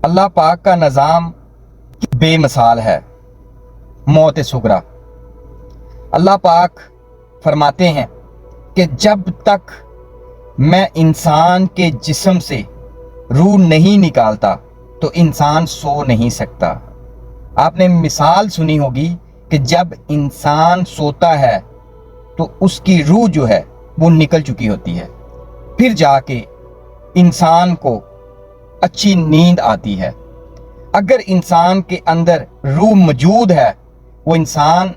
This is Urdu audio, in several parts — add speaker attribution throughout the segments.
Speaker 1: اللہ پاک کا نظام بے مثال ہے۔ موت سغرا، اللہ پاک فرماتے ہیں کہ جب تک میں انسان کے جسم سے روح نہیں نکالتا تو انسان سو نہیں سکتا۔ آپ نے مثال سنی ہوگی کہ جب انسان سوتا ہے تو اس کی روح جو ہے وہ نکل چکی ہوتی ہے، پھر جا کے انسان کو اچھی نیند آتی ہے۔ اگر انسان کے اندر روح موجود ہے وہ انسان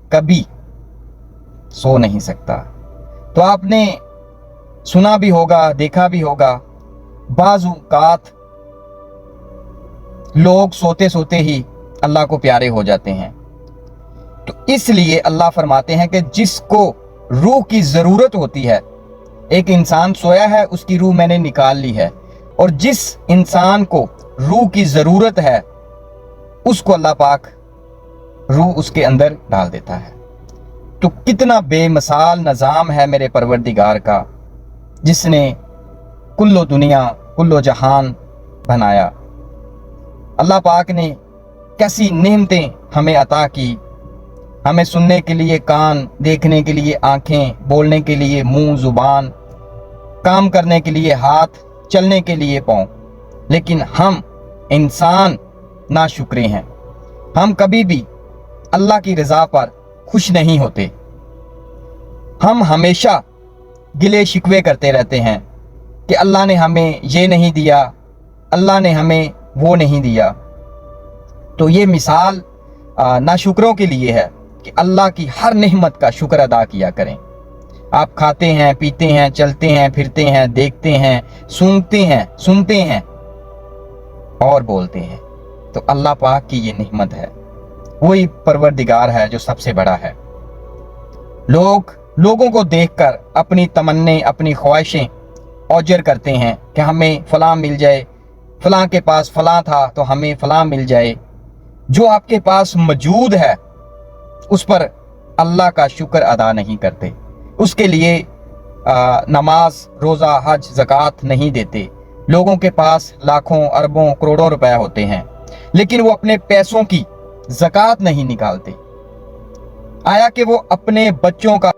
Speaker 1: کبھی سو نہیں سکتا۔ تو آپ نے سنا بھی ہوگا، دیکھا بھی ہوگا، بعض اوقات لوگ سوتے سوتے ہی اللہ کو پیارے ہو جاتے ہیں۔ تو اس لیے اللہ فرماتے ہیں کہ جس کو روح کی ضرورت ہوتی ہے، ایک انسان سویا ہے اس کی روح میں نے نکال لی ہے، اور جس انسان کو روح کی ضرورت ہے اس کو اللہ پاک روح اس کے اندر ڈال دیتا ہے۔ تو کتنا بے مثال نظام ہے میرے پروردگار کا، جس نے کل دنیا کل جہان بنایا۔ اللہ پاک نے کیسی نعمتیں ہمیں عطا کی، ہمیں سننے کے لیے کان، دیکھنے کے لیے آنکھیں، بولنے کے لیے منہ زبان، کام کرنے کے لیے ہاتھ، چلنے کے لیے پاؤں، لیکن ہم انسان ناشکرے ہیں۔ ہم کبھی بھی اللہ کی رضا پر خوش نہیں ہوتے، ہم ہمیشہ گلے شکوے کرتے رہتے ہیں کہ اللہ نے ہمیں یہ نہیں دیا، اللہ نے ہمیں وہ نہیں دیا۔ تو یہ مثال ناشکروں کے لیے ہے کہ اللہ کی ہر نعمت کا شکر ادا کیا کریں۔ آپ کھاتے ہیں، پیتے ہیں، چلتے ہیں، پھرتے ہیں، دیکھتے ہیں، سنتے ہیں اور بولتے ہیں، تو اللہ پاک کی یہ نعمت ہے۔ وہی پروردگار ہے جو سب سے بڑا ہے۔ لوگوں کو دیکھ کر اپنی تمنے، اپنی خواہشیں اوجر کرتے ہیں کہ ہمیں فلاں مل جائے، فلاں کے پاس فلاں تھا تو ہمیں فلاں مل جائے۔ جو آپ کے پاس موجود ہے اس پر اللہ کا شکر ادا نہیں کرتے، اس کے لیے نماز، روزہ، حج، زکوٰۃ نہیں دیتے۔ لوگوں کے پاس لاکھوں، اربوں، کروڑوں روپے ہوتے ہیں لیکن وہ اپنے پیسوں کی زکوٰۃ نہیں نکالتے۔ آیا کہ وہ اپنے بچوں کا